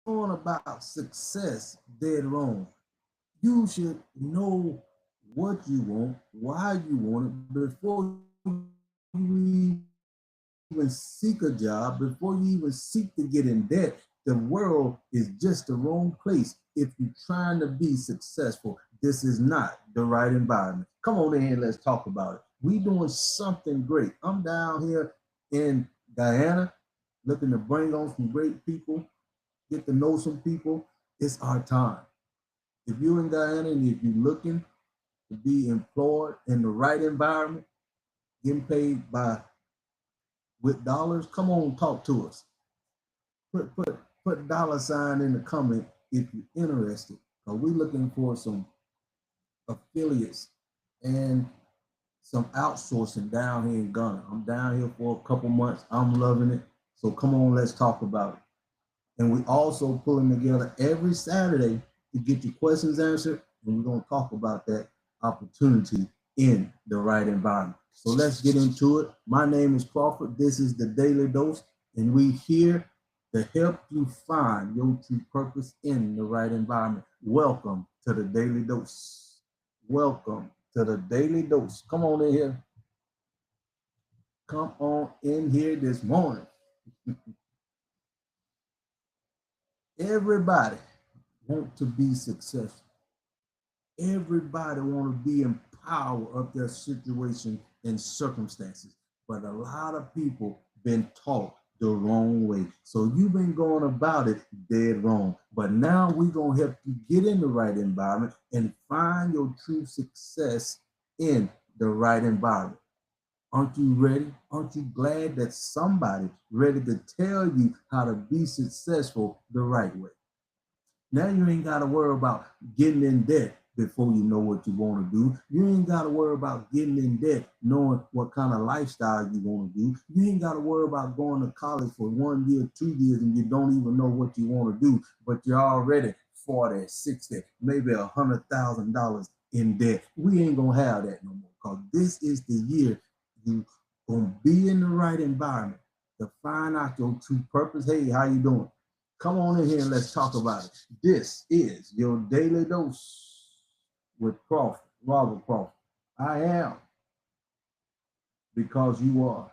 going about success dead wrong. You should know what you want, why you want it before you even seek a job, before you even seek to get in debt. The world is just the wrong place if you're trying to be successful. This is not the right environment. Come on in here, let's talk about it. We doing something great. I'm down here in Guyana looking to bring on some great people, get to know some people. It's our time. If you're in Guyana and if you're looking to be employed in the right environment, getting paid by with dollars, come on, talk to us. Put $sign in the comment if you're interested. Because we're looking for some affiliates and some outsourcing down here in Ghana. I'm down here for a couple months. I'm loving it. So come on, let's talk about it. And we also pulling together every Saturday to get your questions answered. And we're going to talk about that opportunity in the right environment. So let's get into it. My name is Crawford. This is the Daily Dose, and we here to help you find your true purpose in the right environment. Welcome to the Daily Dose. Welcome to the Daily Dose. Come on in here. Come on in here this morning. Everybody want to be successful. Everybody want to be in power of their situation and circumstances. But a lot of people been taught the wrong way. So you've been going about it dead wrong. But now we're going to help you get in the right environment and find your true success in the right environment. Aren't you ready? Aren't you glad that somebody ready to tell you how to be successful the right way? Now you ain't got to worry about getting in debt before you know what you want to do. You ain't got to worry about getting in debt, knowing what kind of lifestyle you want to do. You ain't got to worry about going to college for 1 year, 2 years, and you don't even know what you want to do, but you're already 40, 60, maybe $100,000 in debt. We ain't gonna have that no more, because this is the year you gonna be in the right environment to find out your true purpose. Hey, how you doing? Come on in here and let's talk about it. This is your Daily Dose with Crawford, Robert Crawford. I am because you are.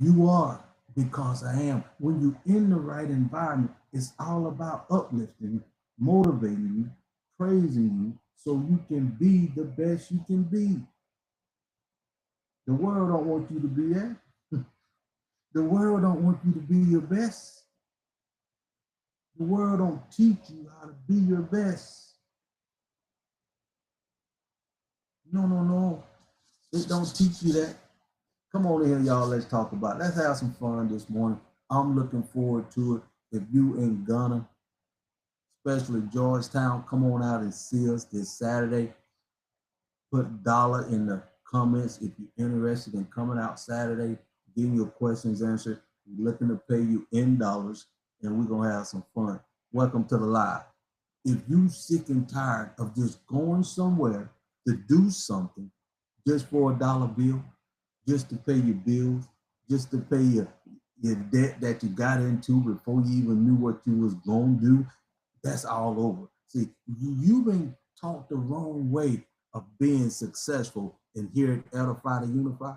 You are because I am. When you're in the right environment, it's all about uplifting you, motivating you, praising you, so you can be the best you can be. The world don't want you to be that. The world don't want you to be your best. The world don't teach you how to be your best. No, no, no. It don't teach you that. Come on in here, y'all. Let's talk about it. Let's have some fun this morning. I'm looking forward to it. If you in Ghana, especially Georgetown, come on out and see us this Saturday. Put dollar in the comments if you're interested in coming out Saturday, getting your questions answered. We're looking to pay you in dollars, and we're gonna have some fun. Welcome to the live. If you sick and tired of just going somewhere to do something just for $1 bill, just to pay your bills, just to pay your debt that you got into before you even knew what you was gonna do, that's all over. See, you've been taught the wrong way of being successful. And here at Edify to Unify,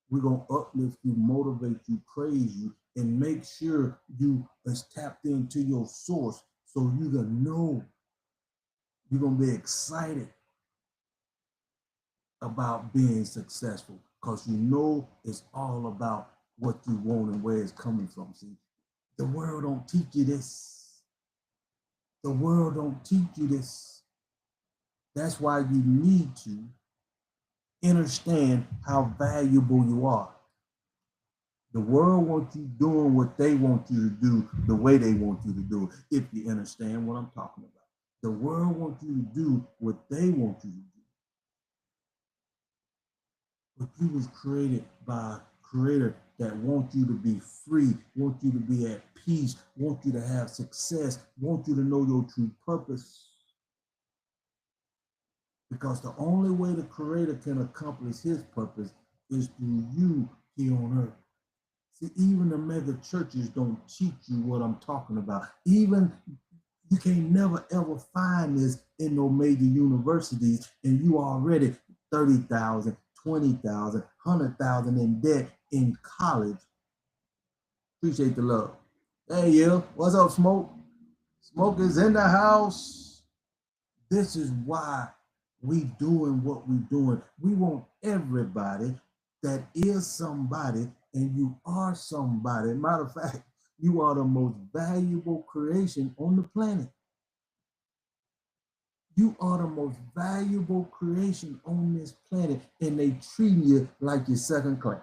we're gonna uplift you, motivate you, praise you, and make sure you is tapped into your source so you gonna know you're gonna be excited about being successful because you know it's all about what you want and where it's coming from. See, the world don't teach you this. The world don't teach you this. That's why you need to understand how valuable you are. The world wants you doing what they want you to do the way they want you to do it, if you understand what I'm talking about. The world wants you to do what they want you to do. But you was created by a creator that wants you to be free, want you to be at peace, want you to have success, want you to know your true purpose. Because the only way the creator can accomplish his purpose is through you here on earth. See, even the mega churches don't teach you what I'm talking about. Even you can never ever find this in no major universities, and you already 30,000, 20,000, 100,000 in debt in college. Appreciate the love. Hey, yeah, what's up, Smoke? Smoke is in the house. This is why we doing what we doing. We want everybody that is somebody, and you are somebody. Matter of fact, you are the most valuable creation on the planet. You are the most valuable creation on this planet, and they treat you like you're second class.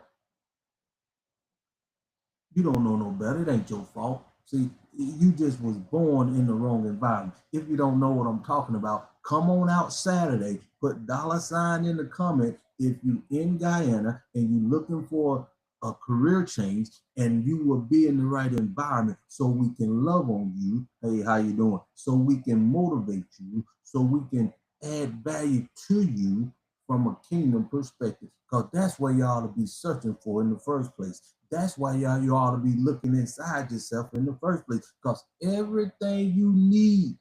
You don't know no better. It ain't your fault. See, you just was born in the wrong environment. If you don't know what I'm talking about, come on out Saturday. Put $ in the comment if you in Guyana and you looking for a career change, and you will be in the right environment so we can love on you. Hey, how you doing? So we can motivate you, so we can add value to you from a kingdom perspective. Because that's what you ought to be searching for in the first place. That's why you ought to be looking inside yourself in the first place. Because everything you need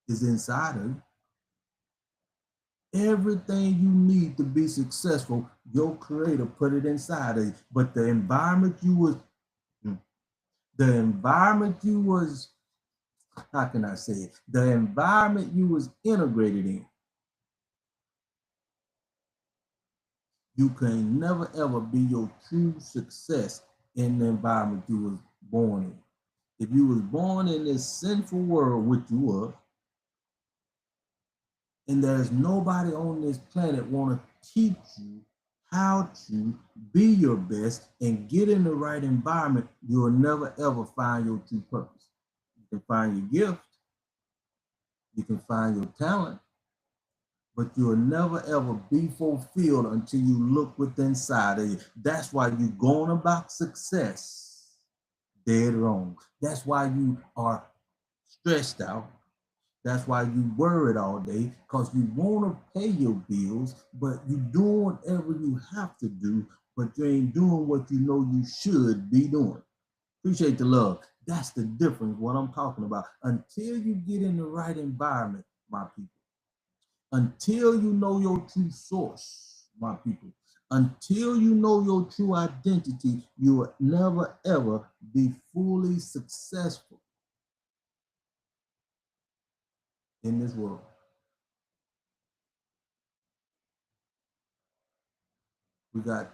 is inside of you. Everything you need to be successful, your creator put it inside of you. But the environment you was, how can I say it? The environment you was integrated in, you can never ever be your true success in the environment you was born in. If you was born in this sinful world, which you were, and there's nobody on this planet want to teach you how to be your best and get in the right environment, you will never ever find your true purpose. You can find your gift, you can find your talent, but you'll never ever be fulfilled until you look within inside of you. That's why you're going about success dead wrong. That's why you are stressed out. That's why you worried all day, because you want to pay your bills, but you doing whatever you have to do, but you ain't doing what you know you should be doing. Appreciate the love. That's the difference, what I'm talking about. Until you get in the right environment, my people, until you know your true source, my people, until you know your true identity, you will never ever be fully successful in this world. We got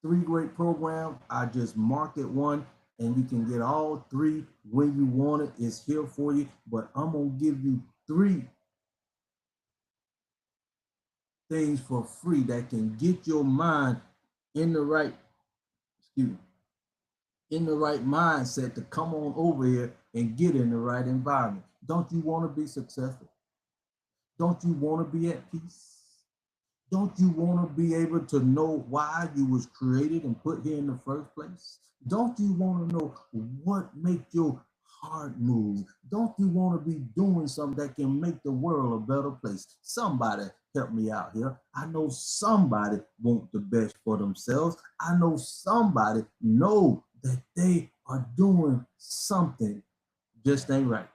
3 great programs. I just marked it one, and you can get all 3 when you want it. It's here for you, but I'm gonna give you 3 things for free that can get your mind in the right, excuse me, in the right mindset to come on over here and get in the right environment. Don't you want to be successful? Don't you want to be at peace? Don't you want to be able to know why you was created and put here in the first place? Don't you want to know what make your heart move? Don't you want to be doing something that can make the world a better place? Somebody help me out here. I know somebody want the best for themselves. I know somebody know that they are doing something just ain't right.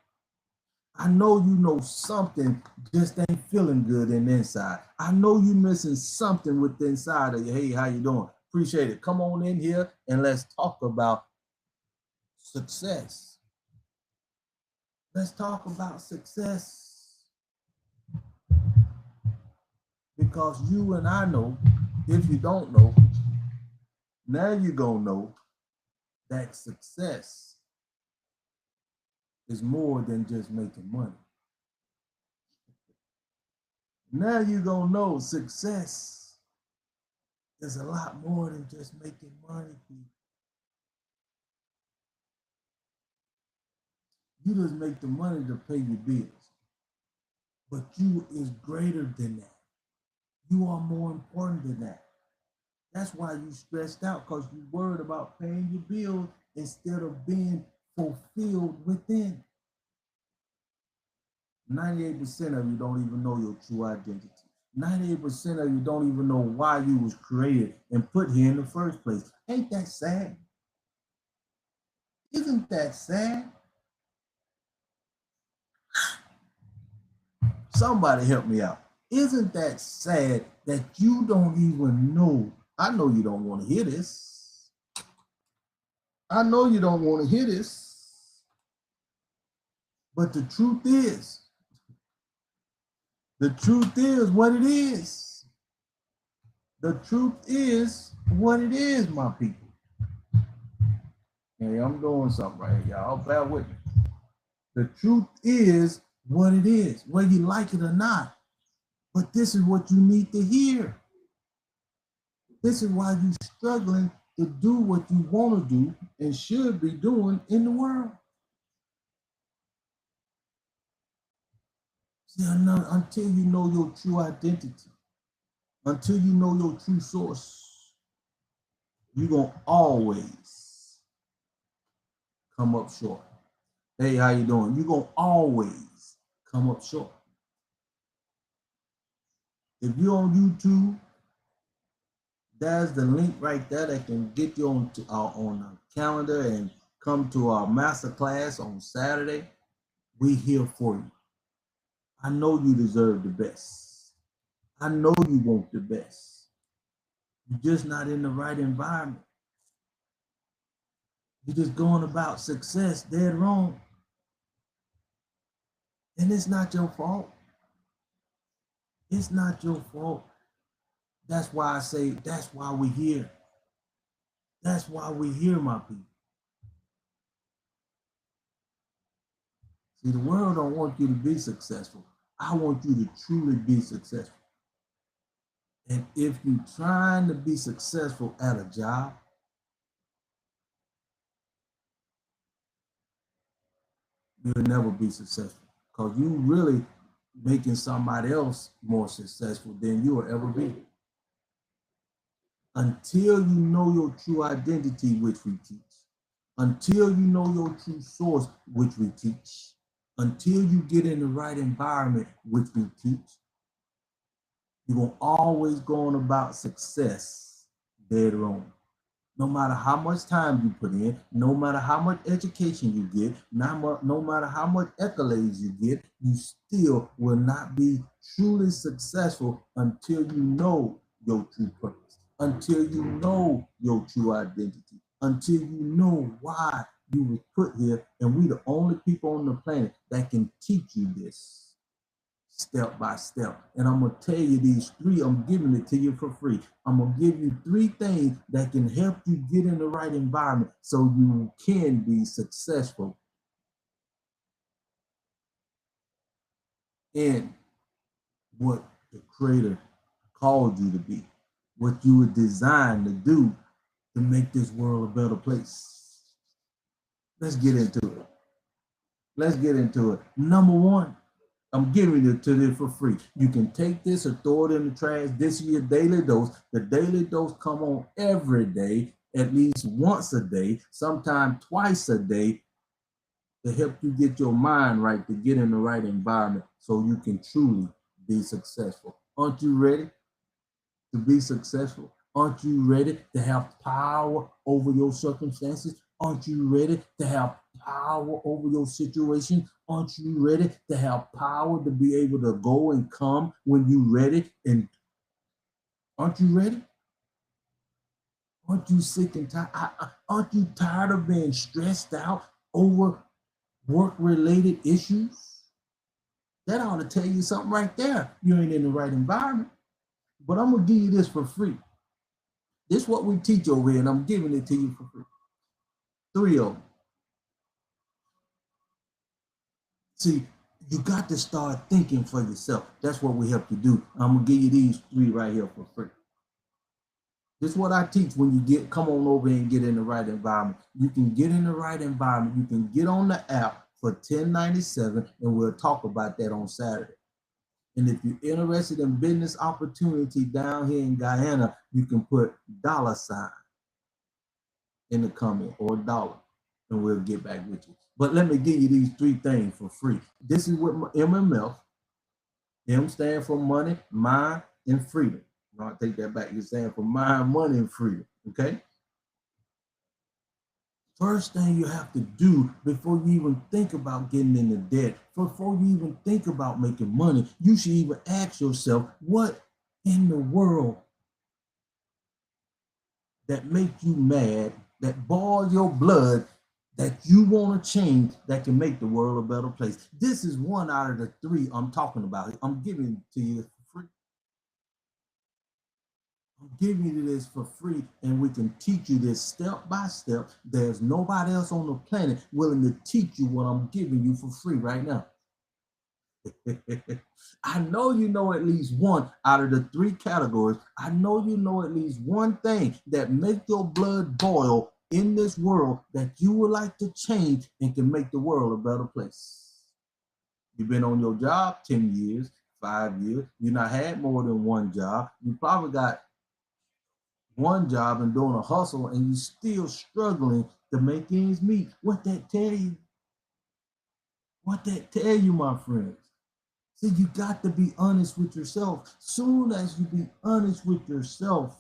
I know you know something just ain't feeling good in the inside. I know you missing something with the inside of you. Hey, how you doing? Appreciate it. Come on in here and let's talk about success. Let's talk about success. Because you and I know, if you don't know, now you're going to know that success is more than just making money. Now you're going to know success is a lot more than just making money, people. You just make the money to pay your bills. But you is greater than that. You are more important than that. That's why you stressed out, because you worried about paying your bills instead of being fulfilled within. 98% of you don't even know your true identity. 98% of you don't even know why you was created and put here in the first place. Ain't that sad? Isn't that sad? Somebody help me out. Isn't that sad that you don't even know? I know you don't want to hear this. I know you don't want to hear this. But the truth is what it is. The truth is what it is, my people. Hey, I'm doing something right here, y'all. Bear with me. The truth is what it is, whether you like it or not. But this is what you need to hear. This is why you're struggling to do what you want to do and should be doing in the world. See, until you know your true identity, until you know your true source, you're going to always come up short. Hey, how you doing? You're going to always come up short. If you're on YouTube, there's the link right there that can get you on the calendar and come to our master class on Saturday. We here for you. I know you deserve the best. I know you want the best. You're just not in the right environment. You're just going about success dead wrong. And it's not your fault. It's not your fault. That's why I say, that's why we're here. That's why we're here, my people. See, the world don't want you to be successful. I want you to truly be successful. And if you're trying to be successful at a job, you'll never be successful because you really making somebody else more successful than you will ever be. Until you know your true identity, which we teach, until you know your true source, which we teach, until you get in the right environment, which we teach, you're going to always go on about success dead wrong. No matter how much time you put in, no matter how much education you get, no matter how much accolades you get, you still will not be truly successful until you know your true purpose, until you know your true identity, until you know why you were put here. And we the only people on the planet that can teach you this step by step. And I'm going to tell you these three, I'm giving it to you for free. I'm going to give you 3 things that can help you get in the right environment so you can be successful in what the Creator called you to be, what you were designed to do to make this world a better place. Let's get into it. Let's get into it. Number 1, I'm giving it to you for free. You can take this or throw it in the trash. This is your daily dose. The daily dose come on every day, at least once a day, sometimes twice a day, to help you get your mind right, to get in the right environment so you can truly be successful. Aren't you ready to be successful? Aren't you ready to have power over your circumstances? Aren't you ready to have power over your situation? Aren't you ready to have power to be able to go and come when you're ready? And aren't you ready? Aren't you sick and tired? Aren't you tired of being stressed out over work-related issues? That ought to tell you something right there. You ain't in the right environment. But I'm going to give you this for free. This is what we teach over here, and I'm giving it to you for free. 3 of them. See, you got to start thinking for yourself. That's what we have to do. I'm going to give you these 3 right here for free. This is what I teach when you come on over and get in the right environment. You can get in the right environment. You can get on the app for $10.97, and we'll talk about that on Saturday. And if you're interested in business opportunity down here in Guyana, you can put $sign in the comment or $, and we'll get back with you. But let me give you these 3 things for free. This is what MMF M stand for money, mind, and freedom. No, I take that back. You're saying for mind, money, and freedom. Okay. First thing you have to do before you even think about getting into debt, before you even think about making money, you should even ask yourself, what in the world that make you mad, that boil your blood, that you want to change, that can make the world a better place? This is one out of the three I'm talking about. I'm giving it to you for free. I'm giving you this for free, and we can teach you this step by step. There's nobody else on the planet willing to teach you what I'm giving you for free right now. I know you know at least one out of the three categories. I know you know at least one thing that make your blood boil in this world that you would like to change and can make the world a better place. You've been on your job 10 years, 5 years. You not had more than one job. You probably got one job and doing a hustle, and you still struggling to make ends meet. What that tell you? What that tell you, my friends? See, you got to be honest with yourself. Soon as you be honest with yourself,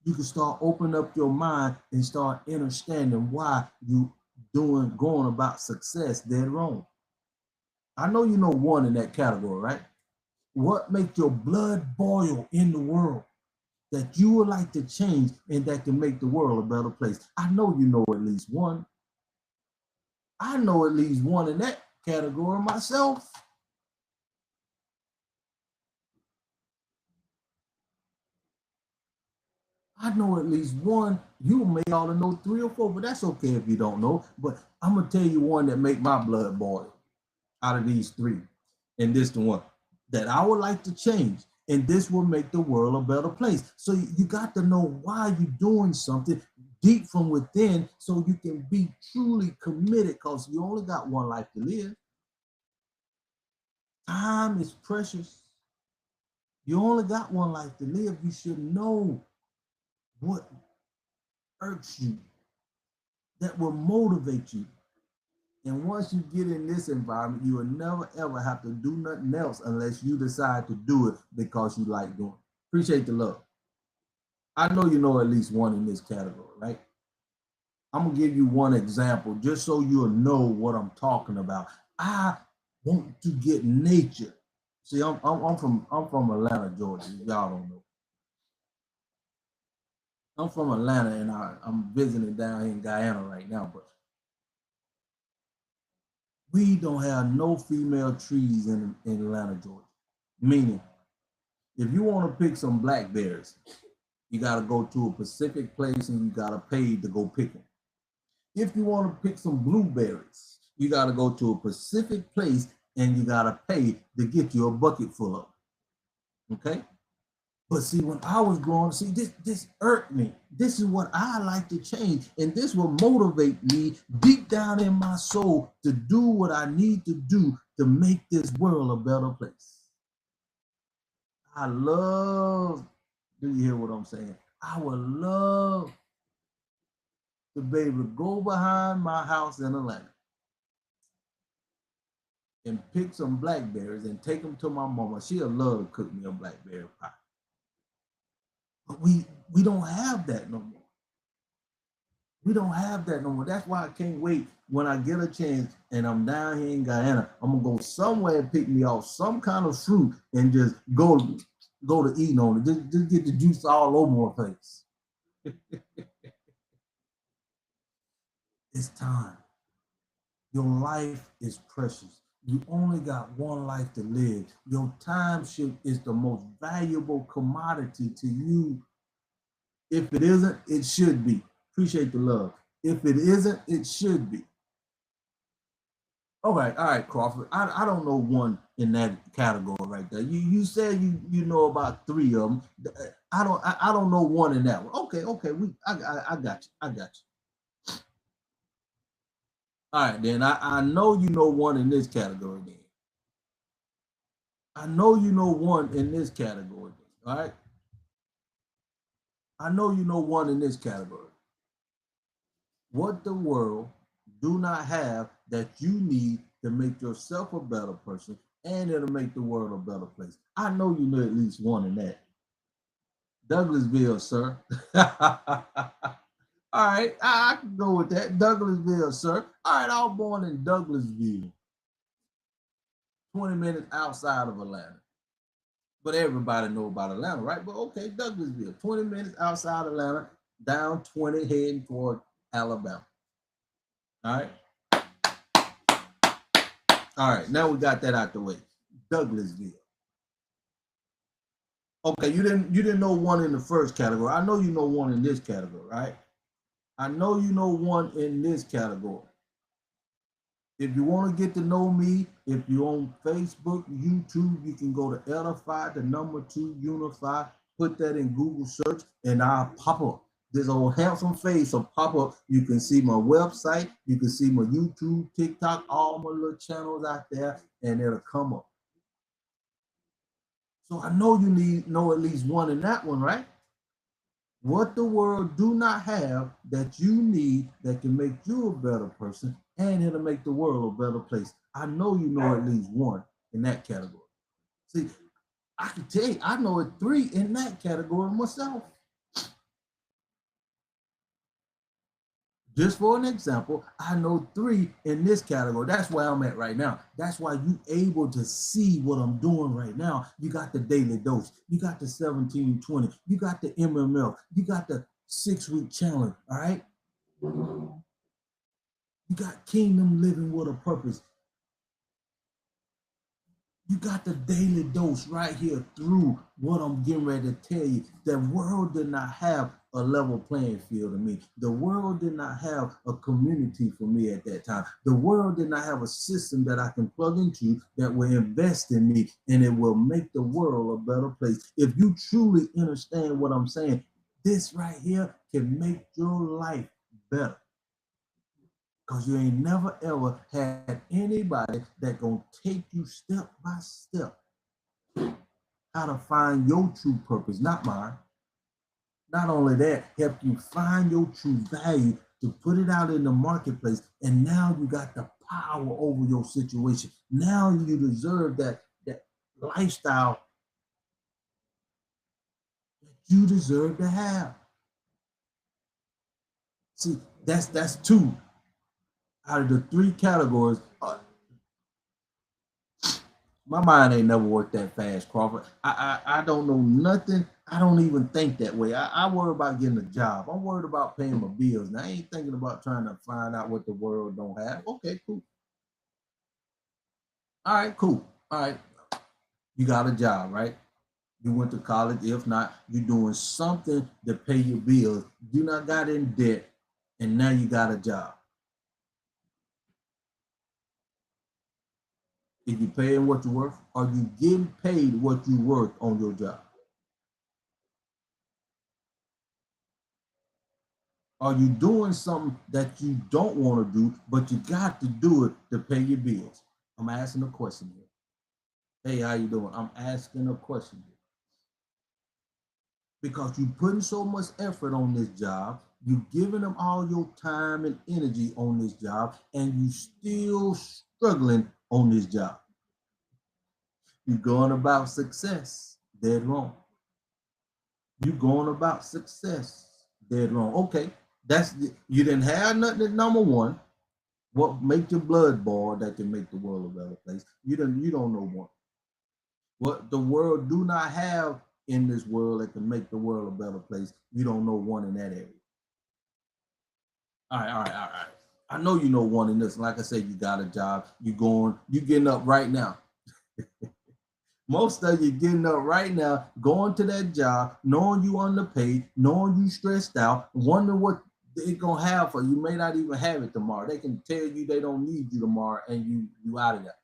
you can start opening up your mind and start understanding why you going about success dead wrong. I know you know one in that category, right? What makes your blood boil in the world that you would like to change and that can make the world a better place? I know you know at least one. I know at least one in that category myself. I know at least one. You may ought to know three or four, but that's okay if you don't know. But I'm gonna tell you one that make my blood boil out of these three, and this the one that I would like to change, and this will make the world a better place. So you got to know why you're doing something deep from within, so you can be truly committed. Cause you only got one life to live. Time is precious. You only got one life to live. You should know what irks you, that will motivate you. And once you get in this environment, you will never ever have to do nothing else unless you decide to do it because you like doing it. Appreciate the love. I know you know at least one in this category, right? I'm gonna give you one example just so you'll know what I'm talking about. I want to get nature. See, I'm from Atlanta, Georgia. Y'all don't know. I'm from Atlanta, and I'm visiting down here in Guyana right now. But we don't have no female trees in Atlanta, Georgia. Meaning, if you want to pick some blackberries, you got to go to a specific place and you got to pay to go pick them. If you want to pick some blueberries, you got to go to a specific place and you got to pay to get you a bucket full of them. Okay? But see, when I was growing, see, this irked me. This is what I like to change. And this will motivate me deep down in my soul to do what I need to do to make this world a better place. I love, do you hear what I'm saying? I would love to be able to go behind my house in Atlanta and pick some blackberries and take them to my mama. She'll love to cook me a blackberry pie. But we don't have that no more. We don't have that no more. That's why I can't wait when I get a chance and I'm down here in Guyana. I'm gonna go somewhere and pick me off some kind of fruit and just go to eating on it. Just get the juice all over my face. It's time. Your life is precious. You only got one life to live. Your time is the most valuable commodity to you. If it isn't, it should be. Appreciate the love. If it isn't, it should be. All right, Crawford. I don't know one in that category right there. You said you know about three of them. I don't know one in that one. Okay. I got you. I got you. All right, then I know you know one in this category. Then I know you know one in this category. Then, all right, I know you know one in this category. What the world do not have that you need to make yourself a better person and it'll make the world a better place. I know you know at least one in that. Douglasville, sir. All right, I can go with that. Douglasville, sir. All right, I was born in Douglasville, 20 minutes outside of Atlanta. But everybody know about Atlanta, right? But okay, Douglasville, 20 minutes outside Atlanta, down 20, heading toward Alabama. All right. All right, now we got that out the way. Douglasville. Okay, you didn't know one in the first category. I know you know one in this category, right? I know you know one in this category. If you want to get to know me, if you're on Facebook, YouTube, you can go to Edify, the number 2 Unify, put that in Google search, and I'll pop up. This old handsome face will pop up. You can see my website, you can see my YouTube, TikTok, all my little channels out there, and it'll come up. So I know you know at least one in that one, right? What the world do not have that you need that can make you a better person and it'll make the world a better place. I know you know at least one in that category. See, I can tell you, I know it 3 in that category myself. Just for an example, I know 3 in this category. That's where I'm at right now. That's why you able to see what I'm doing right now. You got the daily dose. You got the 1720. You got the MML. You got the 6-week challenge. All right. You got kingdom living with a purpose. You got the daily dose right here through what I'm getting ready to tell you. The world did not have a level playing field to me. The world did not have a community for me at that time. The world did not have a system that I can plug into that will invest in me and it will make the world a better place. If you truly understand what I'm saying, this right here can make your life better. Because you ain't never ever had anybody that gonna take you step by step how to find your true purpose, not mine. Not only that, help you find your true value to put it out in the marketplace. And now you got the power over your situation. Now you deserve that lifestyle that you deserve to have. See, that's 2 out of the 3 categories. My mind ain't never worked that fast, Crawford. I don't know nothing. I don't even think that way. I worry about getting a job. I'm worried about paying my bills. Now I ain't thinking about trying to find out what the world don't have. Okay, cool. All right, cool. All right. You got a job, right? You went to college. If not, you're doing something to pay your bills. You not got in debt, and now you got a job. If you paying what you're worth, are you getting paid what you're worth on your job? Are you doing something that you don't want to do, but you got to do it to pay your bills? I'm asking a question here. Hey, how you doing? I'm asking a question here. Because you're putting so much effort on this job, you're giving them all your time and energy on this job, and you still struggling on this job. You're going about success, dead wrong. You're going about success, dead wrong. Okay, you didn't have nothing at number 1. What make your blood boil that can make the world a better place? You don't know one. What the world do not have in this world that can make the world a better place, you don't know one in that area. All right. I know you know one in this. Like I said, you got a job. You getting up right now. Most of you getting up right now, going to that job, knowing you underpaid, knowing you stressed out, wondering what they're gonna have for you. May not even have it tomorrow. They can tell you they don't need you tomorrow, and you out of there.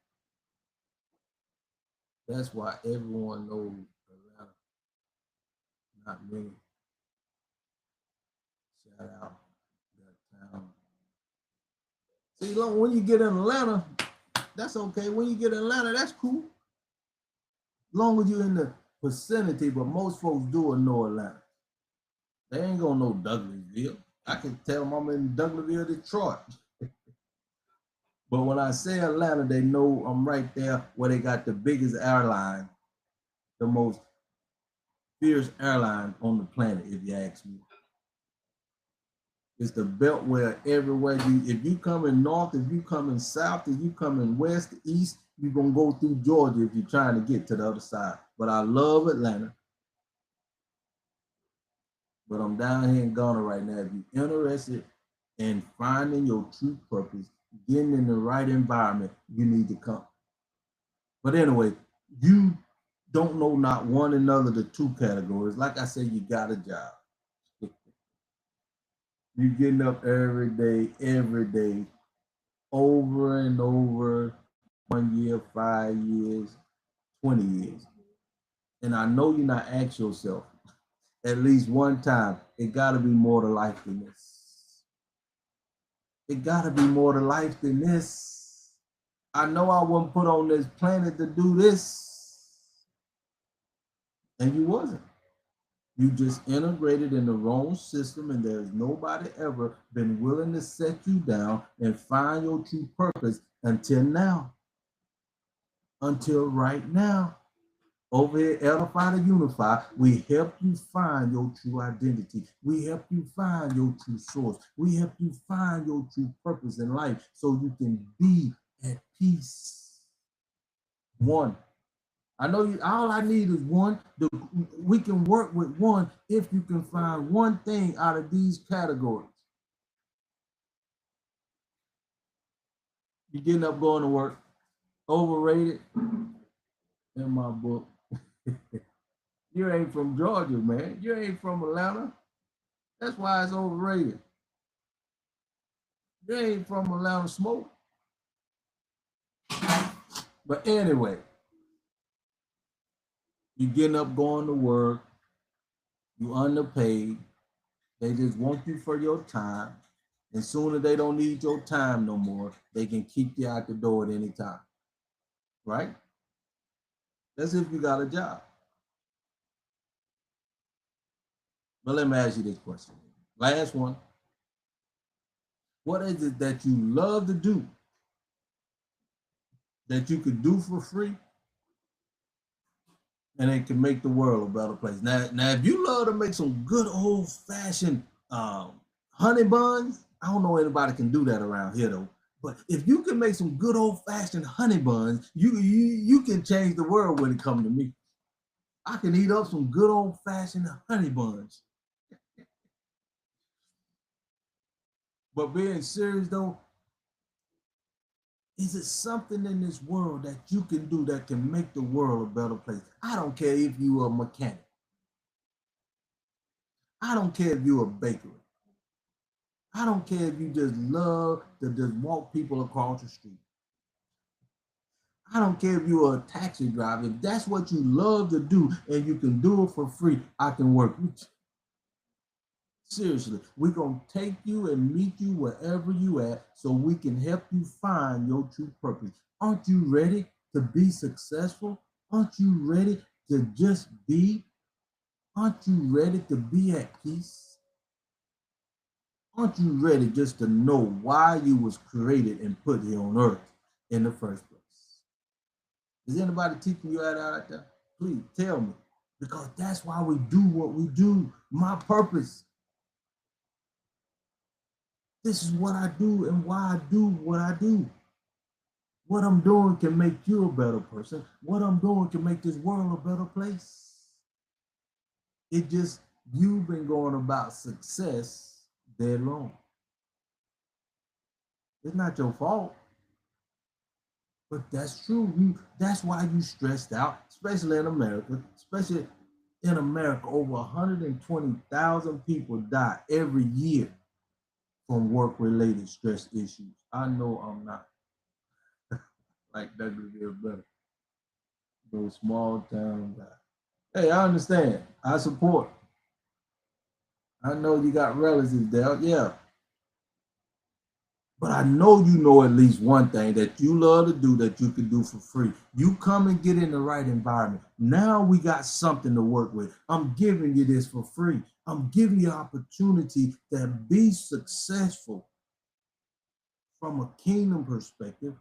That's why everyone knows Atlanta. Not many. Shout out that town. See, when you get in Atlanta, that's okay. When you get in Atlanta, that's cool. As long as you're in the vicinity, but most folks do know Atlanta. They ain't gonna know Douglasville. I can tell them I'm in Douglasville, Detroit. But when I say Atlanta, they know I'm right there where they got the biggest airline, the most fierce airline on the planet, if you ask me. It's the belt where everywhere if you coming north, if you coming south, if you coming west, east, you're gonna go through Georgia if you're trying to get to the other side. But I love Atlanta. But I'm down here in Ghana right now. If you're interested in finding your true purpose, getting in the right environment, you need to come. But anyway, you don't know not one another, the two categories. Like I said, you got a job. You getting up every day, over and over, 1 year, 5 years, 20 years. And I know you're not ask yourself at least one time, it gotta be more to life than this. It gotta be more to life than this. I know I wasn't put on this planet to do this. And you wasn't. You just integrated in the wrong system, and there's nobody ever been willing to set you down and find your true purpose until now. Until right now. Over here, Edify to Unify, we help you find your true identity. We help you find your true source. We help you find your true purpose in life so you can be at peace. One. I know you. All I need is one. We can work with one if you can find one thing out of these categories. You're getting up, going to work. Overrated in my book. You ain't from Georgia, man. You ain't from Atlanta. That's why it's overrated. You ain't from Atlanta smoke. But anyway, you getting up, going to work. You underpaid. They just want you for your time. And soon as they don't need your time no more, they can kick you out the door at any time. Right? That's if you got a job. But let me ask you this question. Last one. What is it that you love to do that you could do for free and it can make the world a better place? Now, if you love to make some good old-fashioned honey buns, I don't know anybody can do that around here though. But if you can make some good old-fashioned honey buns, you can change the world when it comes to me. I can eat up some good old-fashioned honey buns. But being serious though, is it something in this world that you can do that can make the world a better place? I don't care if you're a mechanic. I don't care if you're a baker. I don't care if you just love to just walk people across the street. I don't care if you're a taxi driver. If that's what you love to do and you can do it for free, I can work with you. Seriously, we're going to take you and meet you wherever you at so we can help you find your true purpose. Aren't you ready to be successful? Aren't you ready to just be? Aren't you ready to be at peace? Aren't you ready just to know why you was created and put here on earth in the first place? Is anybody teaching you that out there? Please tell me, because that's why we do what we do. My purpose. This is what I do and why I do what I do. What I'm doing can make you a better person. What I'm doing can make this world a better place. It just, you've been going about success dead wrong. It's not your fault. But that's true. That's why you stressed out, especially in America. Especially in America, over 120,000 people die every year from work-related stress issues. I know I'm not like Douglas is better. Those small town guys. Hey, I understand. I support. I know you got relatives there, yeah. But I know you know at least one thing that you love to do that you can do for free. You come and get in the right environment. Now we got something to work with. I'm giving you this for free. I'm giving you opportunity to be successful from a kingdom perspective,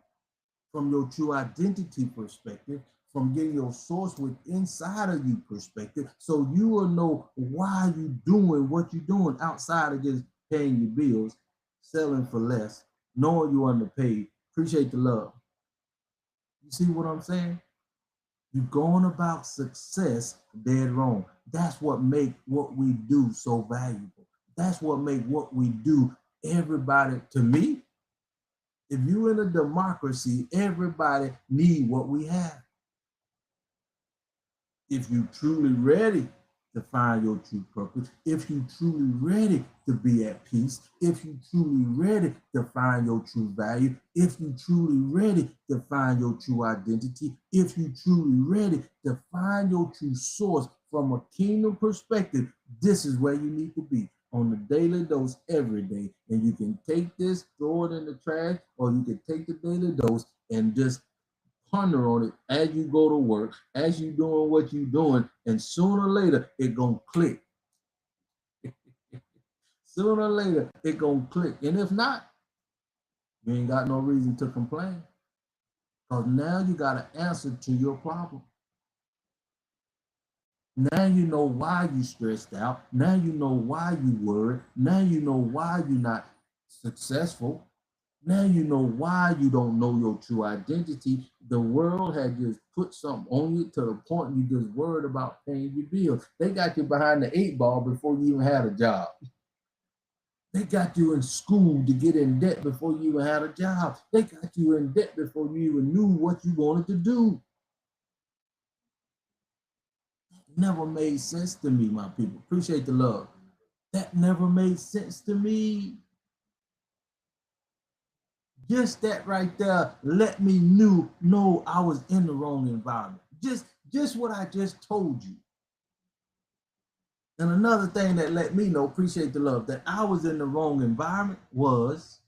from your true identity perspective, from getting your source with inside of you perspective, so you will know why you doing what you're doing outside of just paying your bills, selling for less, knowing you underpaid. Appreciate the love. You see what I'm saying? You're going about success dead wrong. That's what make what we do so valuable. That's what make what we do, everybody, to me, if you're in a democracy, everybody need what we have. If you truly ready to find your true purpose, if you truly ready to be at peace, if you truly ready to find your true value, if you truly ready to find your true identity, if you truly ready to find your true source from a kingdom perspective, this is where you need to be on the daily dose every day. And you can take this, throw it in the trash, or you can take the daily dose and just ponder on it as you go to work, as you doing what you doing, and sooner or later it gonna click. Sooner or later it gonna click. And if not, you ain't got no reason to complain. Because now you got an answer to your problem. Now you know why you stressed out. Now you know why you worried. Now you know why you're not successful. Now you know why you don't know your true identity. The world had just put something on you to the point you just worried about paying your bills. They got you behind the 8 ball before you even had a job. They got you in school to get in debt before you even had a job. They got you in debt before you even knew what you wanted to do. Never made sense to me, my people. Appreciate the love. That never made sense to me. Just that right there let me know I was in the wrong environment. Just what I just told you. And another thing that let me know, appreciate the love, that I was in the wrong environment was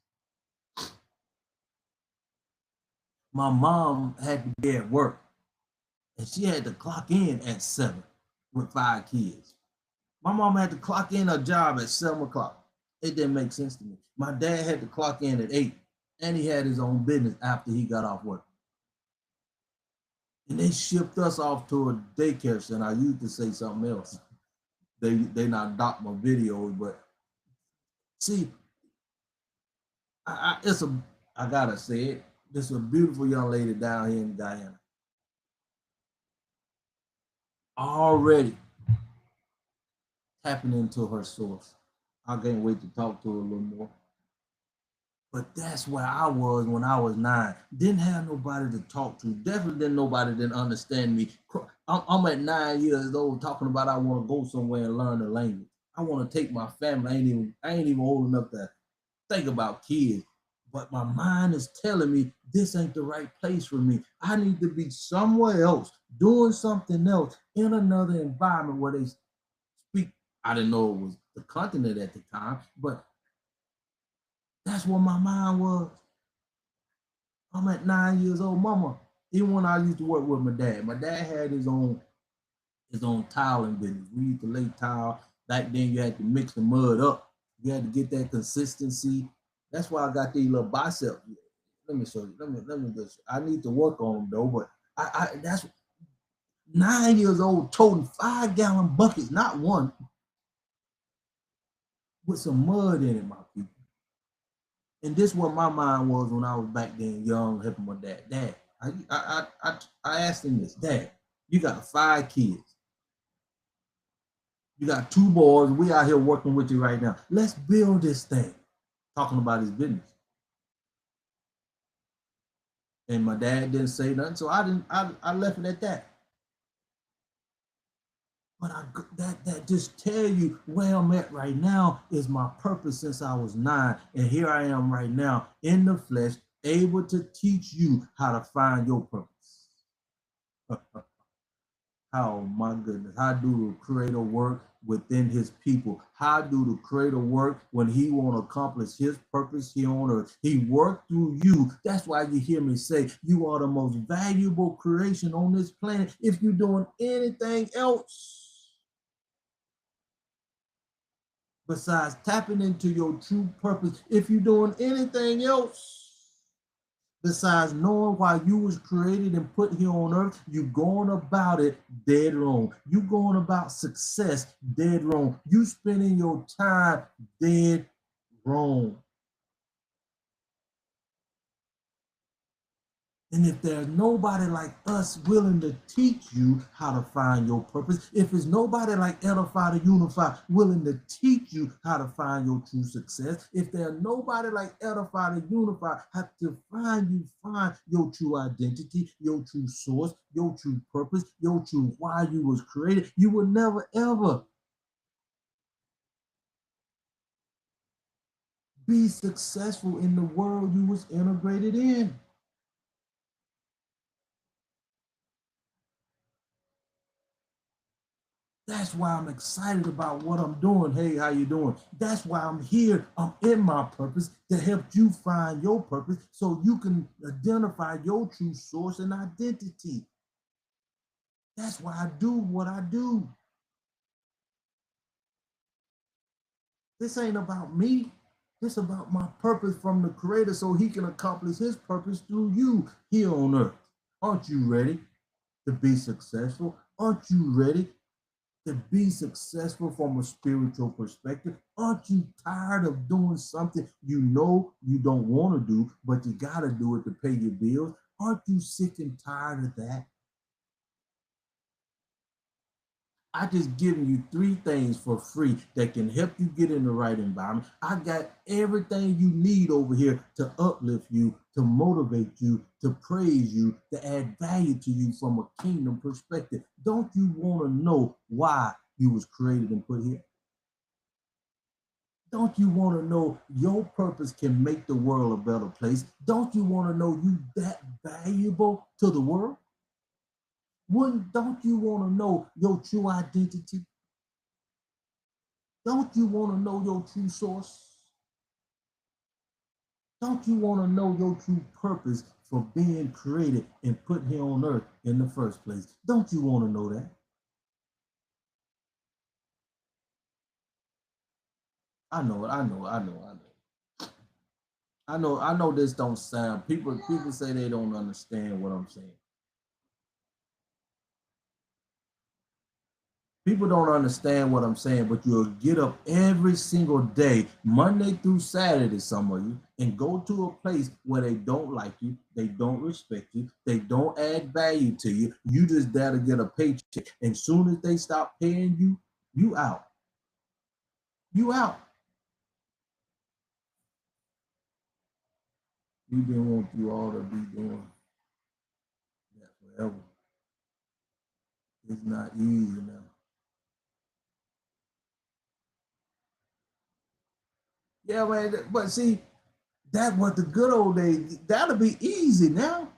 my mom had to be at work and she had to clock in at 7 with 5 kids. My mom had to clock in her job at 7 o'clock. It didn't make sense to me. My dad had to clock in at 8 and he had his own business after he got off work. And they shipped us off to a daycare center. I used to say something else. They not dock my videos, but see, I gotta say it. This is a beautiful young lady down here in Guyana. Already tapping into her source. I can't wait to talk to her a little more. But that's where I was when I was 9. Didn't have nobody to talk to. Definitely didn't nobody didn't understand me. I'm at 9 years old talking about I want to go somewhere and learn the language. I want to take my family. I ain't even old enough to think about kids. But my mind is telling me this ain't the right place for me. I need to be somewhere else, doing something else in another environment where they speak. I didn't know it was the continent at the time, but that's what my mind was. I'm at 9 years old, mama. Even when I used to work with my dad had his own tiling business. We used to lay tile. Back then you had to mix the mud up. You had to get that consistency. That's why I got these little biceps. Let me show you. Let me just. I need to work on them though, but I that's 9 years old toting 5-gallon buckets, not one, with some mud in it, my people. And this is what my mind was when I was back then young, helping my dad. Dad, I asked him this, Dad, you got 5 kids. You got 2 boys. We out here working with you right now. Let's build this thing. Talking about his business. And my dad didn't say nothing, so I left it at that. But that just tell you where I'm at right now is my purpose since I was 9. And here I am right now in the flesh, able to teach you how to find your purpose. Oh my goodness. How do the creator work within his people? How do the creator work when he want to accomplish his purpose here on earth? He worked through you. That's why you hear me say you are the most valuable creation on this planet. If you're doing anything else besides tapping into your true purpose, if you're doing anything else Besides knowing why you was created and put here on earth, you going about it dead wrong. You going about success dead wrong. You spending your time dead wrong. And if there's nobody like us willing to teach you how to find your purpose, if it's nobody like Edify to Unify willing to teach you how to find your true success, if there's nobody like Edify to Unify how to find your true identity, your true source, your true purpose, your true why you was created, you will never ever be successful in the world you was integrated in. That's why I'm excited about what I'm doing. Hey, how you doing? That's why I'm here. I'm in my purpose to help you find your purpose so you can identify your true source and identity. That's why I do what I do. This ain't about me. This about my purpose from the creator so he can accomplish his purpose through you here on earth. Aren't you ready to be successful? Aren't you ready to be successful from a spiritual perspective? Aren't you tired of doing something you know you don't want to do, but you got to do it to pay your bills? Aren't you sick and tired of that? I just giving you 3 things for free that can help you get in the right environment. I got everything you need over here to uplift you, to motivate you, to praise you, to add value to you from a kingdom perspective. Don't you want to know why you was created and put here? Don't you want to know your purpose can make the world a better place? Don't you want to know you that valuable to the world? Don't you want to know your true identity? Don't you want to know your true source? Don't you want to know your true purpose for being created and put here on earth in the first place? Don't you want to know that? I know it. I know it. I know. I know. I know this don't sound. People say they don't understand what I'm saying. People don't understand what I'm saying, but you'll get up every single day, Monday through Saturday, some of you, and go to a place where they don't like you, they don't respect you, they don't add value to you. You just there to get a paycheck. And soon as they stop paying you, you out. You out. We didn't want you all to be doing that forever. It's not easy now. Yeah, man, but see, that was the good old days. That'll be easy now.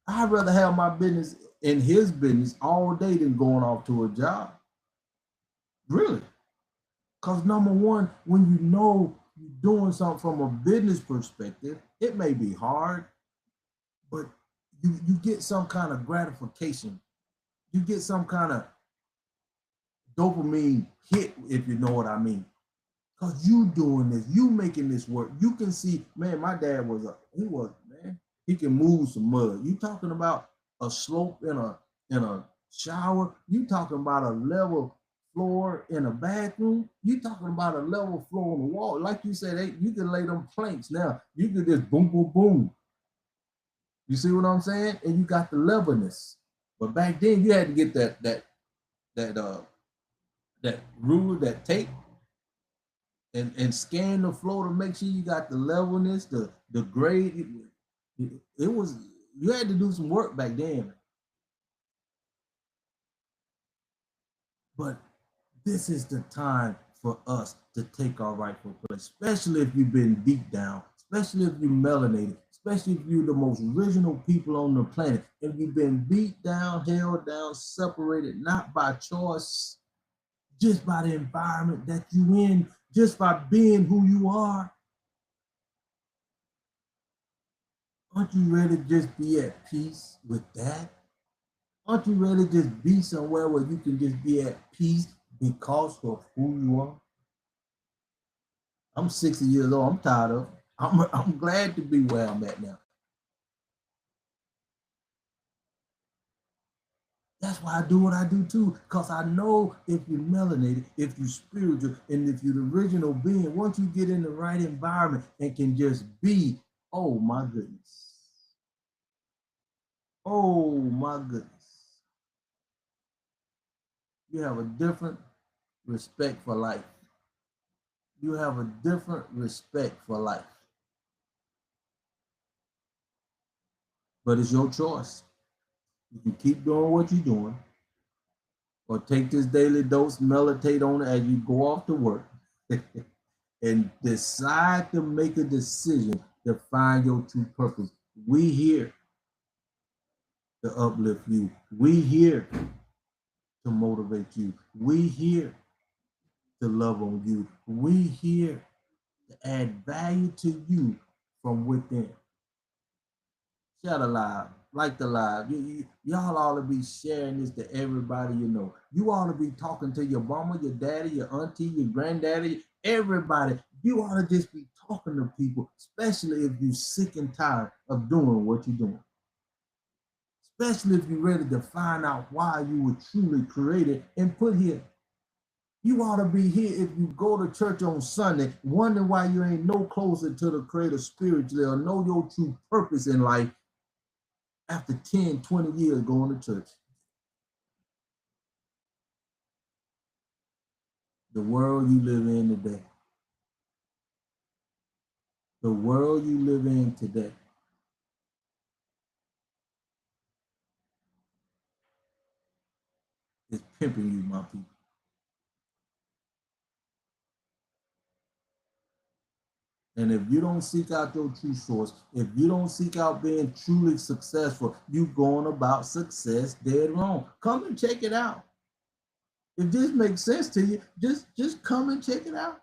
I'd rather have my business in his business all day than going off to a job. Really. Because number one, when you know you're doing something from a business perspective, it may be hard, but you get some kind of gratification. You get some kind of dopamine hit, if you know what I mean. Because you doing this, you making this work. You can see, man, my dad man, he can move some mud. You talking about a slope in a shower. You talking about a level floor in a bathroom. You talking about a level floor on the wall. Like you said, you can lay them planks now. You can just boom, boom, boom. You see what I'm saying? And you got the levelness. But back then you had to get that that ruler, that tape, and scan the floor to make sure you got the levelness, the grade. It was, you had to do some work back then. But this is the time for us to take our rightful place, especially if you've been beat down, especially if you're melanated, especially if you're the most original people on the planet. If you've been beat down, held down, separated, not by choice, just by the environment that you in, just by being who you are. Aren't you ready to just be at peace with that? Aren't you ready to just be somewhere where you can just be at peace because of who you are? I'm 60 years old. I'm tired of it. I'm glad to be where I'm at now. That's why I do what I do too, because I know if you're melanated, if you're spiritual, and if you're the original being, once you get in the right environment and can just be, oh my goodness. Oh my goodness. You have a different respect for life. You have a different respect for life. But it's your choice. You can keep doing what you're doing, or take this daily dose, meditate on it as you go off to work, and decide to make a decision to find your true purpose. We here to uplift you. We here to motivate you. We here to love on you. We here to add value to you from within. Share the live, like the live. Y'all ought to be sharing this to everybody you know. You ought to be talking to your mama, your daddy, your auntie, your granddaddy, everybody. You ought to just be talking to people, especially if you're sick and tired of doing what you're doing. Especially if you're ready to find out why you were truly created and put here. You ought to be here if you go to church on Sunday, wondering why you ain't no closer to the Creator spiritually or know your true purpose in life after 10, 20 years going to church. The world you live in today. The world you live in today. Is pimping you, my people. And if you don't seek out your true source, if you don't seek out being truly successful, you going about success dead wrong. Come and check it out. If this makes sense to you, just come and check it out.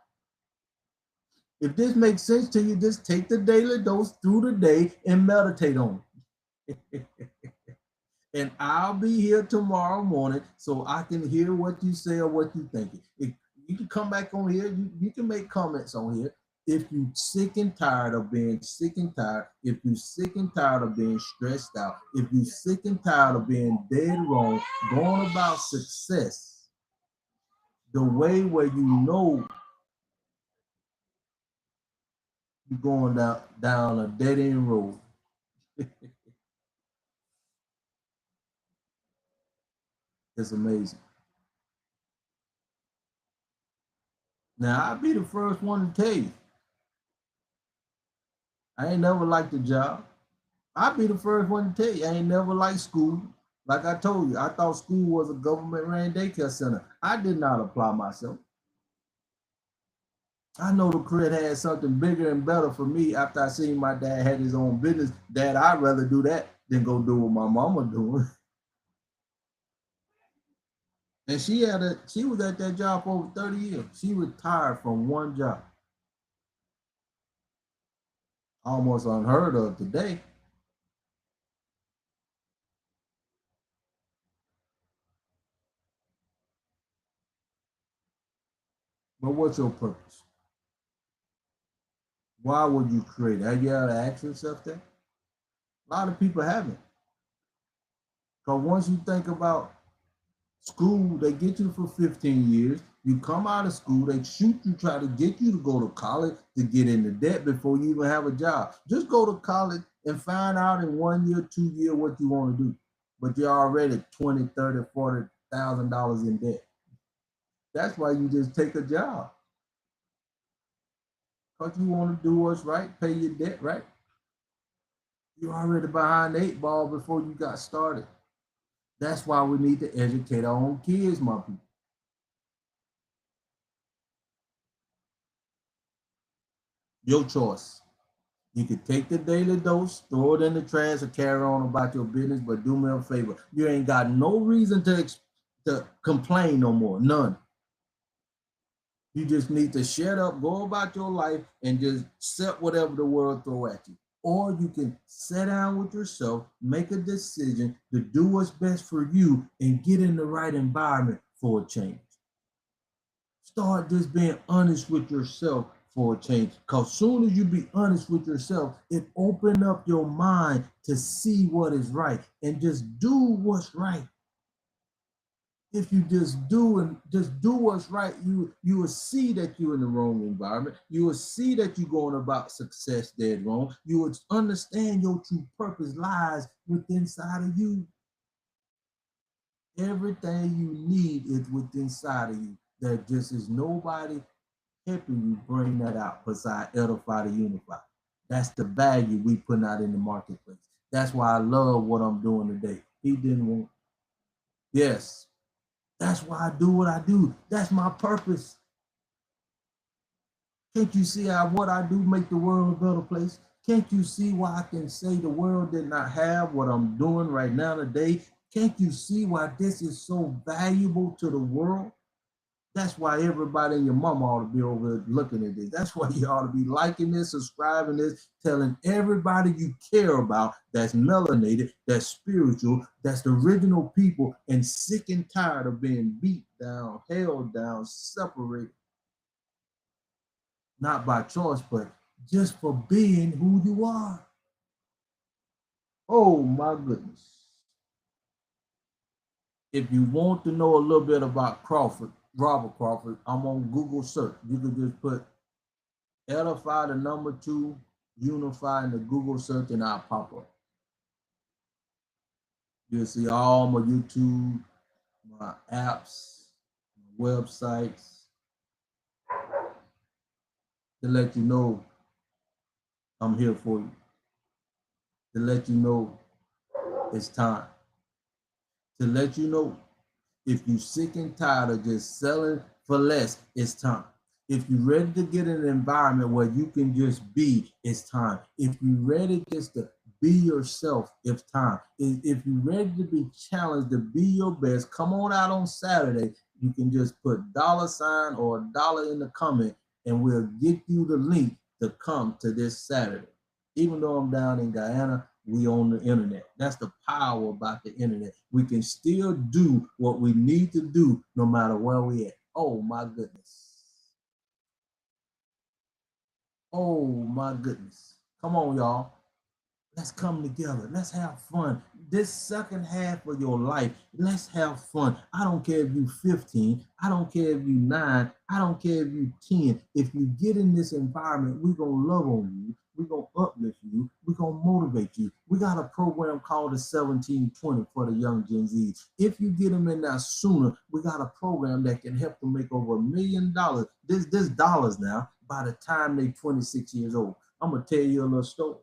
If this makes sense to you, just take the daily dose through the day and meditate on it. And I'll be here tomorrow morning so I can hear what you say or what you think. If you can come back on here, you can make comments on here. If you're sick and tired of being sick and tired, if you're sick and tired of being stressed out, if you're sick and tired of being dead wrong, going about success the way where you know you're going down a dead end road. It's amazing. Now, I'll be the first one to tell you, I ain't never liked the job. I'll be the first one to tell you, I ain't never liked school. Like I told you, I thought school was a government ran daycare center. I did not apply myself. I know the career had something bigger and better for me after I seen my dad had his own business. Dad, I'd rather do that than go do what my mama doing. And she was at that job for over 30 years. She retired from one job. Almost unheard of today. But what's your purpose? Why would you create? Have you ever asked yourself that? A lot of people haven't. Because once you think about school, they get you for 15 years. You come out of school, they shoot you, try to get you to go to college to get into debt before you even have a job. Just go to college and find out in 1 year, 2 year what you want to do. But you're already 20, 30, $40,000 in debt. That's why you just take a job. Because you want to do what's right, pay your debt, right? You're already behind the 8 ball before you got started. That's why we need to educate our own kids, my people. Your choice. You could take the daily dose, throw it in the trash, or carry on about your business, but do me a favor. You ain't got no reason to complain no more. None. You just need to shut up, go about your life, and just accept whatever the world throw at you. Or you can sit down with yourself, make a decision to do what's best for you, and get in the right environment for a change. Start just being honest with yourself for a change. Because soon as you be honest with yourself, it open up your mind to see what is right and just do what's right. If you just do what's right, you will see that you're in the wrong environment. You will see that you're going about success dead wrong. You will understand your true purpose lies within inside of you. Everything you need is within inside of you. There just is nobody helping you bring that out beside Edify to Unify. That's the value we putting out in the marketplace. That's why I love what I'm doing today. He didn't want, yes, that's why I do what I do. That's my purpose. Can't you see how what I do make the world a better place? Can't you see why I can say the world did not have what I'm doing right now today? Can't you see why this is so valuable to the world? That's why everybody and your mama ought to be over looking at this. That's why you ought to be liking this, subscribing this, telling everybody you care about that's melanated, that's spiritual, that's the original people, and sick and tired of being beat down, held down, separated. Not by choice, but just for being who you are. Oh my goodness. If you want to know a little bit about Crawford, Robert Crawford, I'm on Google search. You can just put Edify the number 2, Unify in the Google search, and I'll pop up. You'll see all my YouTube, my apps, my websites, to let you know I'm here for you. To let you know it's time. To let you know if you're sick and tired of just selling for less, it's time. If you're ready to get in an environment where you can just be, it's time. If you're ready just to be yourself, it's time. If you're ready to be challenged to be your best, come on out on Saturday. You can just put $ or $1 in the comment, and we'll get you the link to come to this Saturday. Even though I'm down in Guyana, we on the internet. That's the power about the internet. We can still do what we need to do no matter where we at. Oh my goodness. Oh my goodness. Come on, y'all. Let's come together. Let's have fun. This second half of your life, let's have fun. I don't care if you're 15. I don't care if you're 9. I don't care if you're 10. If you get in this environment, we're going to love on you. We're going to uplift you. We're going to motivate you. We got a program called the 1720 for the young Gen Z. If you get them in there sooner, we got a program that can help them make over $1 million. This dollars now by the time they're 26 years old. I'm going to tell you a little story.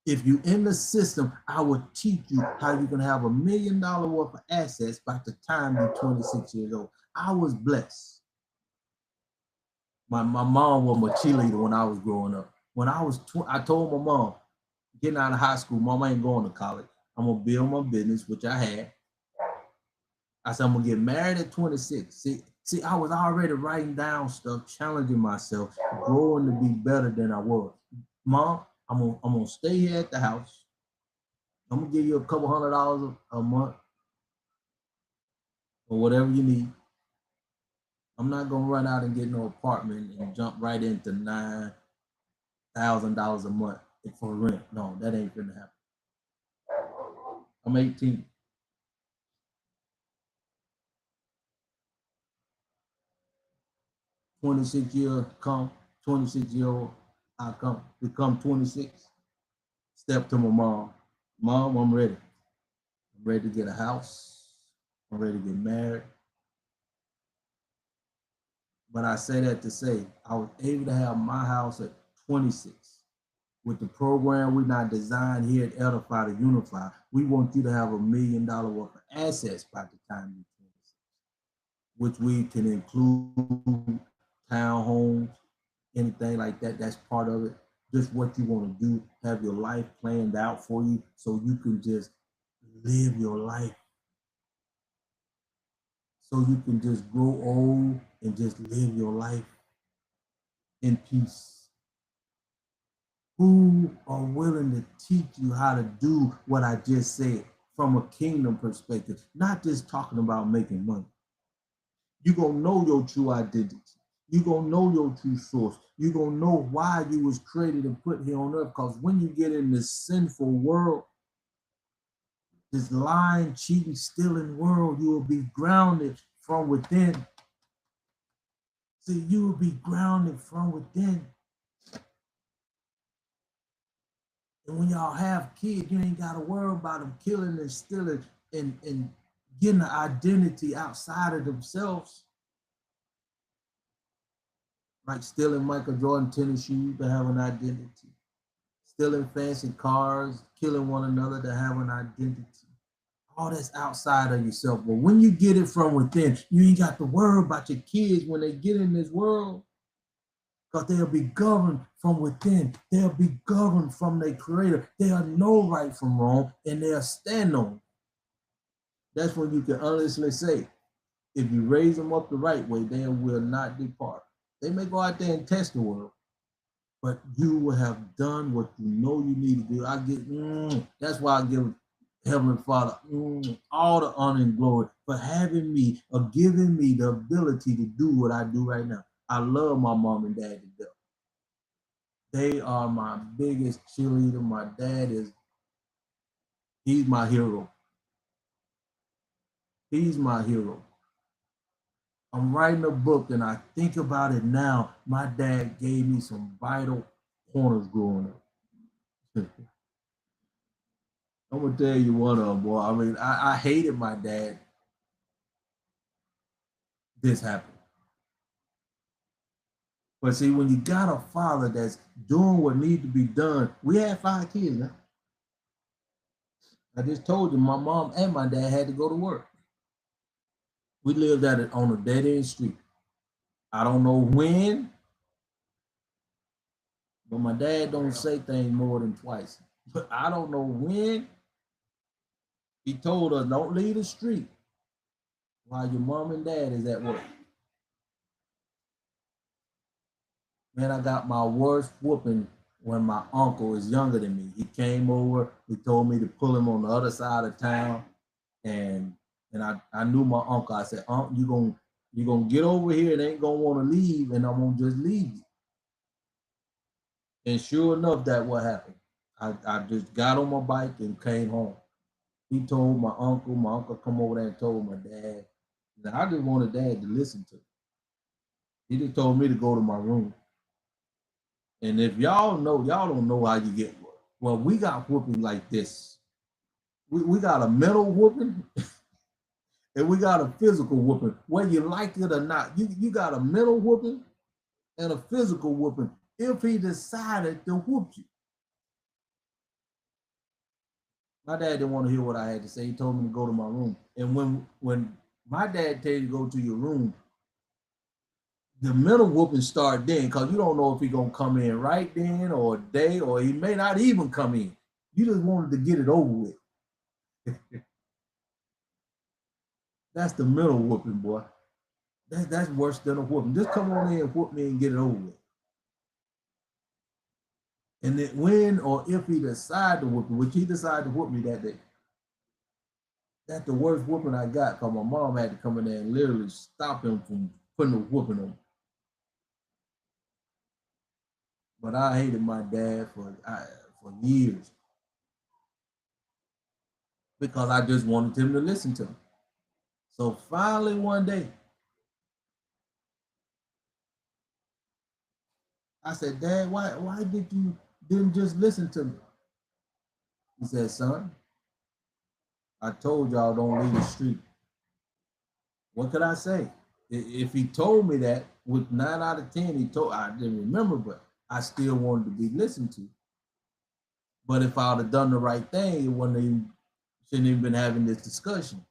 If you're in the system, I will teach you how you can have $1 million worth of assets by the time you're 26 years old. I was blessed. My mom was my cheerleader when I was growing up. When I was, I told my mom, getting out of high school, Mom, I ain't going to college. I'm going to build my business, which I had. I said, I'm going to get married at 26. See, I was already writing down stuff, challenging myself, growing to be better than I was. Mom, I'm gonna stay here at the house. I'm gonna give you a couple $100 a month or whatever you need. I'm not gonna run out and get no apartment and jump right into $9,000 a month for rent. No, that ain't gonna happen. I'm 18. $26 come, 26-year-old, I come, become 26. Step to my mom. Mom, I'm ready. I'm ready to get a house. I'm ready to get married. But I say that to say I was able to have my house at 26. With the program we not designed here at Edify to Unify, we want you to have $1 million worth of assets by the time you're 26, which we can include townhomes, anything like that. That's part of it. Just what you want to do, have your life planned out for you so you can just live your life. So you can just grow old and just live your life in peace. Who are willing to teach you how to do what I just said from a kingdom perspective, not just talking about making money. You're going to know your true identity. You're going to know your true source. You're going to know why you was created and put here on earth. Because when you get in this sinful world, This lying, cheating, stealing world, you will be grounded from within. See, you will be grounded from within. And when y'all have kids, you ain't got to worry about them killing and stealing and getting an identity outside of themselves. Like stealing Michael Jordan tennis shoes to have an identity. Stealing fancy cars, killing one another to have an identity. All that's outside of yourself. But when you get it from within, you ain't got to worry about your kids when they get in this world. Because they'll be governed from within. They'll be governed from their creator. They'll know right from wrong and they'll stand on it. That's when you can honestly say, if you raise them up the right way, they will not depart. They may go out there and test the world, but you will have done what you know you need to do. I get, that's why I give Heavenly Father all the honor and glory for having me or giving me the ability to do what I do right now. I love my mom and dad to death. They are my biggest cheerleader. My dad he's my hero. He's my hero. I'm writing a book and I think about it now. My dad gave me some vital pointers growing up. I'm gonna tell you one of them, boy. I mean, I hated my dad. This happened. But see, when you got a father that's doing what needs to be done, we had 5 kids now. I just told you my mom and my dad had to go to work. We lived on a dead end street. I don't know when, but my dad don't say things more than twice. But I don't know when he told us don't leave the street while your mom and dad is at work. Man, I got my worst whooping when my uncle is younger than me. He came over, he told me to pull him on the other side of town. And I knew my uncle. I said, you're gonna get over here and ain't gonna want to leave, and I'm gonna just leave you. And sure enough, that what happened. I just got on my bike and came home. He told my uncle come over there and told my dad. And I just wanted dad to listen to. He just told me to go to my room. And if y'all don't know how you get whooped. Well, we got whooping like this. We got a mental whooping and we got a physical whooping. Whether you like it or not, you got a mental whooping and a physical whooping if he decided to whoop you. My dad didn't want to hear what I had to say. He told me to go to my room. And when my dad tells you to go to your room, the mental whooping start then because you don't know if he's gonna come in right then or a day, or he may not even come in. You just wanted to get it over with. That's the mental whooping, boy. That's worse than a whooping. Just come on in and whoop me and get it over with. And then when or if he decide to whoop me, which he decided to whoop me that day, that's the worst whooping I got because my mom had to come in there and literally stop him from putting a whooping on me. But I hated my dad for years because I just wanted him to listen to me. So finally one day, I said, Dad, why didn't just listen to me? He said, son, I told y'all don't leave the street. What could I say? If he told me that with 9 out of 10, I didn't remember, but I still wanted to be listened to. But if I would have done the right thing, shouldn't even been having this discussion.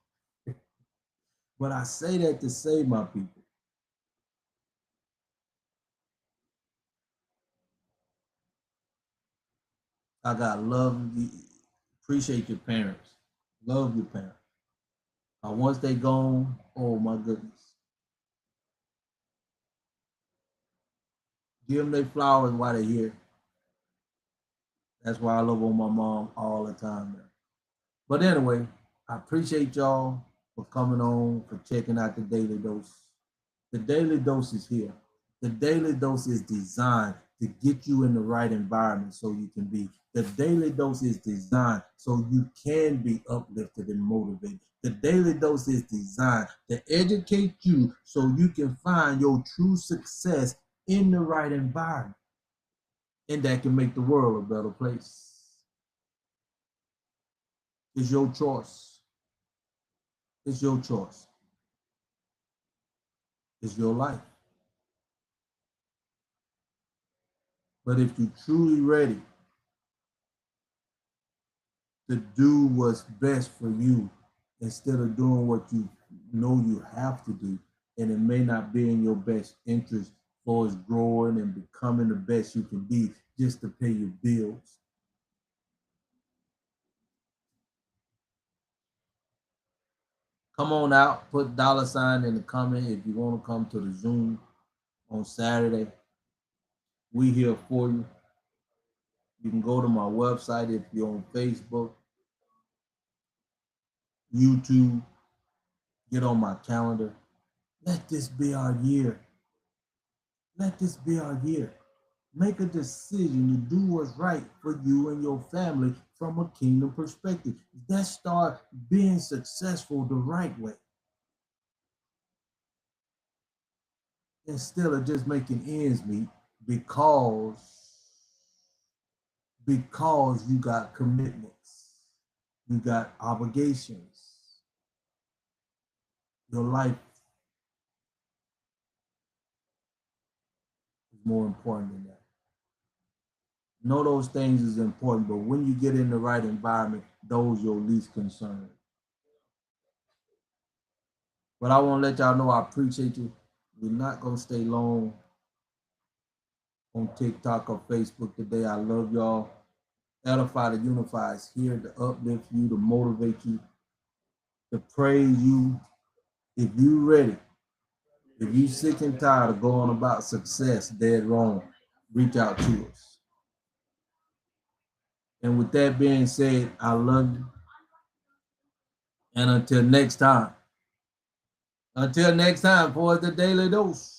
But I say that to say, my people, I got love, appreciate your parents, love your parents. Once they gone, oh my goodness. Give them their flowers while they're here. That's why I love on my mom all the time. Man. But anyway, I appreciate y'all for coming on, for checking out the Daily Dose. The Daily Dose is here. The Daily Dose is designed to get you in the right environment so you can be. The daily dose is designed so you can be uplifted and motivated. The daily dose is designed to educate you so you can find your true success in the right environment. And that can make the world a better place. It's your choice. It's your choice. It's your life. But if you're truly ready to do what's best for you instead of doing what you know you have to do, and it may not be in your best interest for us growing and becoming the best you can be just to pay your bills. Come on out, put $ in the comment if you want to come to the Zoom on Saturday. We here for you. You can go to my website if you're on Facebook, YouTube, get on my calendar. Let this be our year. Let this be our year. Make a decision to do what's right for you and your family from a kingdom perspective. Let's start being successful the right way, instead of just making ends meet because you got commitments, you got obligations. Your life is more important than that. Know those things is important, but when you get in the right environment, those your least concern. But I want to let y'all know I appreciate you. We're not gonna stay long on TikTok or Facebook today. I love y'all. Edify to Unify is here to uplift you, to motivate you, to praise you. If you ready, if you sick and tired of going about success dead wrong, reach out to us. And with that being said, I love you. And until next time, for the Daily Dose.